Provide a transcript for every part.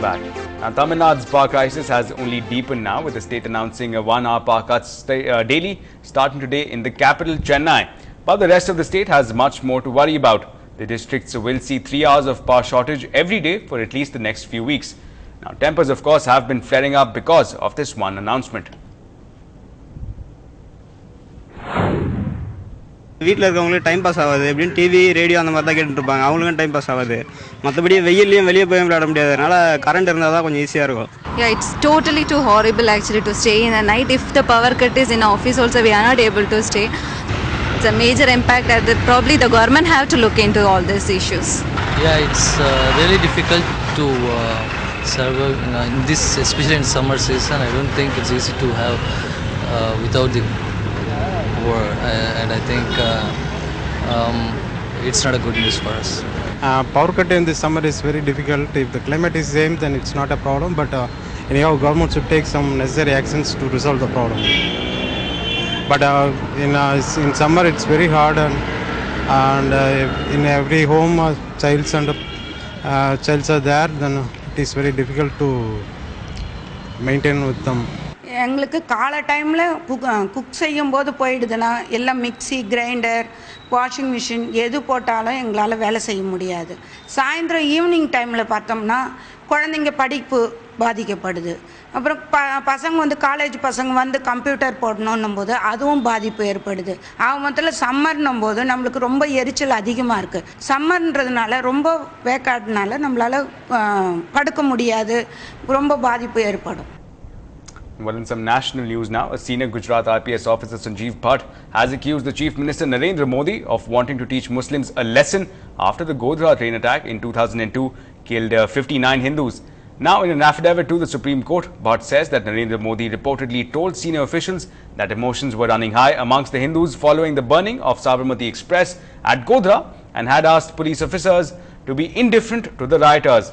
back. Now, Tamil Nadu's power crisis has only deepened now, with the state announcing a 1-hour power cuts daily starting today in the capital, Chennai. But the rest of the state has much more to worry about. The districts will see 3 hours of power shortage every day for at least the next few weeks. Now, tempers, of course, have been flaring up because of this one announcement. வீட்ல இருக்கவங்களுக்கு time pass ஆகாது எப்படின்னு TV radio அந்த மாதிரி தான் கேட்டுட்டு இருப்பாங்க அவங்களுக்கும் டைம் பாஸ் ஆகாது மற்றபடி வெயிலையும் வெளியே போய் விளையாட முடியாதனால கரண்ட் இருந்தால் தான் கொஞ்சம் ஈஸியாக இருக்கும் Yeah, it's totally too horrible actually to stay in the night. If the power cut is in office also, we are not able to stay. It's a major impact that probably the government have to look into all these issues. Yeah, it's really difficult to survive in this, especially in summer season. I don't think it's easy to have without the war, and I think it's not a good news for us. Power cut in this summer is very difficult. If the climate is same, then it's not a problem. But anyhow, government should take some necessary actions to resolve the problem. But in summer, it's very hard, and in every home, childs are there. Then it is very difficult to maintain with them. எங்களுக்கு காலை டைமில் cook செய்யும்போது போயிடுதுன்னா எல்லாம் mixie grinder washing machine எது போட்டாலும் எங்களால் வேலை செய்ய முடியாது சாயந்தரம் ஈவினிங் டைமில் பார்த்தோம்னா குழந்தைங்க படிப்பு பாதிக்கப்படுது அப்புறம் பசங்க வந்து காலேஜ் பசங்க வந்து கம்ப்யூட்டர் போடணும் போது அதுவும் பாதிப்பு ஏற்படுது மொத்தத்தில் சம்மர்னும் போது நம்மளுக்கு ரொம்ப எரிச்சல் அதிகமாக இருக்குது சம்மர்ன்றதுனால ரொம்ப வேக்காடுனால நம்மளால் படுக்க முடியாது ரொம்ப பாதிப்பு ஏற்படும். Well, in some national news now, a senior Gujarat IPS officer Sanjeev Bhatt has accused the Chief Minister Narendra Modi of wanting to teach Muslims a lesson after the Godhra train attack in 2002 killed 59 Hindus. Now, in an affidavit to the Supreme Court, Bhatt says that Narendra Modi reportedly told senior officials that emotions were running high amongst the Hindus following the burning of Sabarmati Express at Godhra and had asked police officers to be indifferent to the rioters.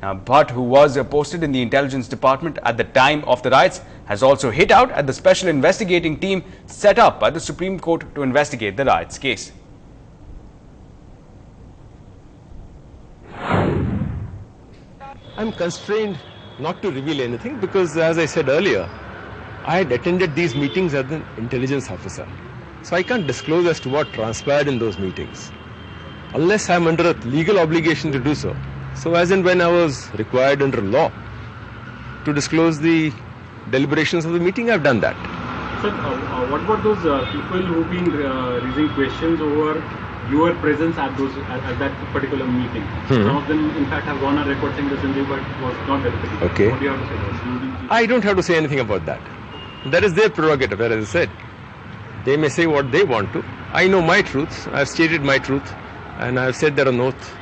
Now, Bhatt, who was posted in the intelligence department at the time of the riots, has also hit out at the special investigating team set up by the Supreme Court to investigate the riots case. I'm constrained not to reveal anything because, as I said earlier, I had attended these meetings as an intelligence officer. So I can't disclose as to what transpired in those meetings unless I'm under a legal obligation to do so. So as and when I was required under law to disclose the deliberations of the meeting, I've done that. Sir, what about those people who've been raising questions over your presence at that particular meeting? Some of them, in fact, have gone on record saying that Sanjay Bhatt was not verified. Okay. What do you have to say about that? I don't have to say anything about that. That is their prerogative, as I said. They may say what they want to. I know my truth. I've stated my truth, and I've said that on oath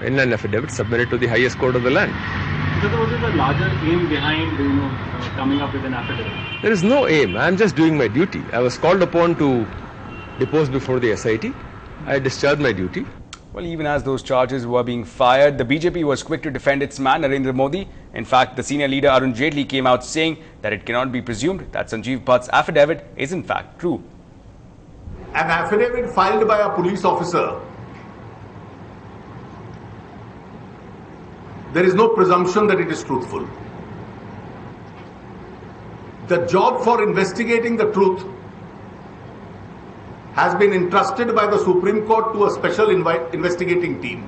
in an affidavit submitted to the highest court of the land. So was there a larger aim behind coming up with an affidavit? There is no aim. I am just doing my duty. I was called upon to depose before the SIT. I discharged my duty. Well, even as those charges were being fired, the BJP was quick to defend its man, Narendra Modi. In fact, the senior leader Arun Jaitley came out saying that it cannot be presumed that Sanjeev Bhatt's affidavit is in fact true. An affidavit filed by a police officer, there is no presumption that it is truthful. The job for investigating the truth has been entrusted by the Supreme Court to a special investigating team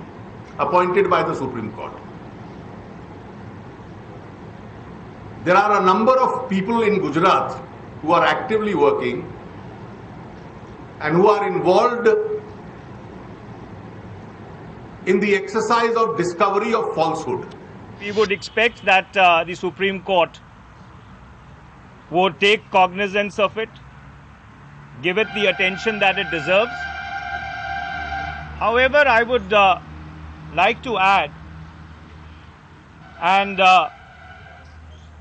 appointed by the Supreme Court. There are a number of people in Gujarat who are actively working and who are involved in the exercise of discovery of falsehood. We would expect that the Supreme Court would take cognizance of it, give it the attention that it deserves. However, I would like to add, and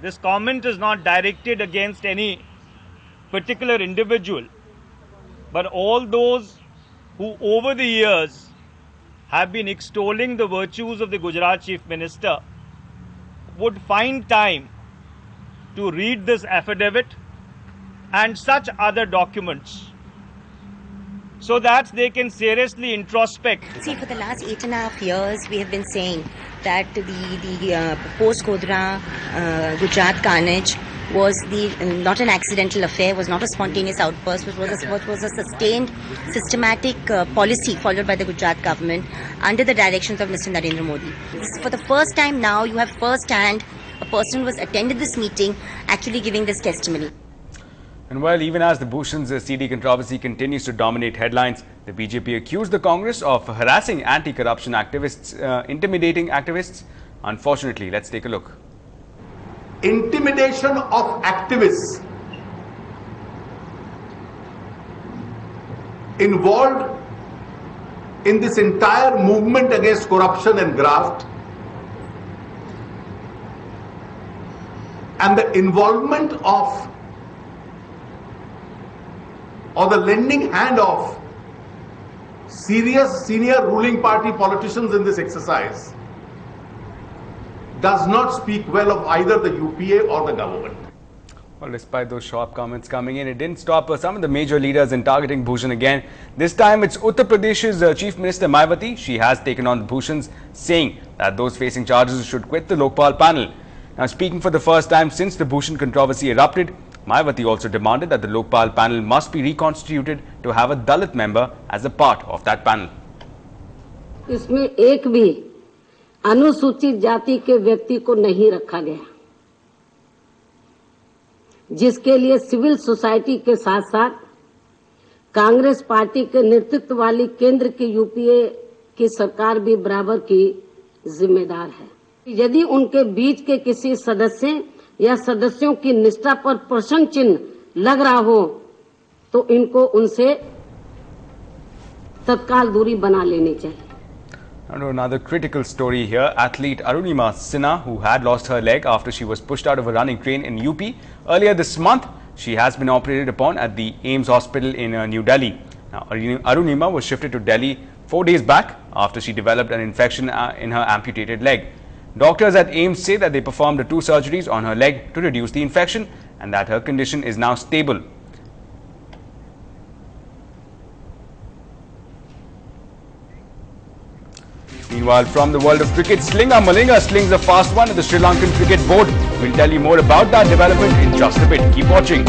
this comment is not directed against any particular individual, but all those who over the years have been extolling the virtues of the Gujarat Chief Minister would find time to read this affidavit and such other documents so that they can seriously introspect. See, for the last 8.5 years, we have been saying that the post-Godhra Gujarat carnage was not an accidental affair, was not a spontaneous outburst, but was a sustained, systematic policy followed by the Gujarat government under the directions of Mr. Narendra Modi. For the first time now, you have first-hand a person who has attended this meeting actually giving this testimony. And while even as the Bhushan's CD controversy continues to dominate headlines, the BJP accused the Congress of harassing anti-corruption activists, intimidating activists. Unfortunately, let's take a look. Intimidation of activists involved in this entire movement against corruption and graft, and the involvement of or the lending hand of serious senior ruling party politicians in this exercise does not speak well of either the UPA or the government. Well, despite those sharp comments coming in, it didn't stop some of the major leaders in targeting Bhushan again. This time it's Uttar Pradesh's Chief Minister Mayawati. She has taken on the Bhushans, saying that those facing charges should quit the Lokpal panel. Now, speaking for the first time since the Bhushan controversy erupted, Mayawati also demanded that the Lokpal panel must be reconstituted to have a Dalit member as a part of that panel. इसमें एक भी अनुसूचित जाति के व्यक्ति को नहीं रखा गया, जिसके लिए सिविल सोसाइटी के साथ साथ कांग्रेस पार्टी के नेतृत्व वाली केंद्र की यूपीए की सरकार भी बराबर की जिम्मेदार है। यदि उनके बीच के किसी सदस्य या सदस्यों की निष्ठा पर प्रश्न चिन्ह लग रहा हो तो इनको उनसे तत्काल दूरी बना लेनी चाहिए। Another critical story here. Athlete Arunima Sinha, who had lost her leg after she was pushed out of a running train in UP earlier this month, she has been operated upon at the AIIMS hospital in New Delhi. Now, Arunima was shifted to Delhi 4 days back after she developed an infection in her amputated leg. Doctors at AIIMS say that they performed 2 surgeries on her leg to reduce the infection and that her condition is now stable. Meanwhile, from the world of cricket, slinger Malinga slings a fast one at the Sri Lankan Cricket Board. We'll tell you more about that development in just a bit. Keep watching.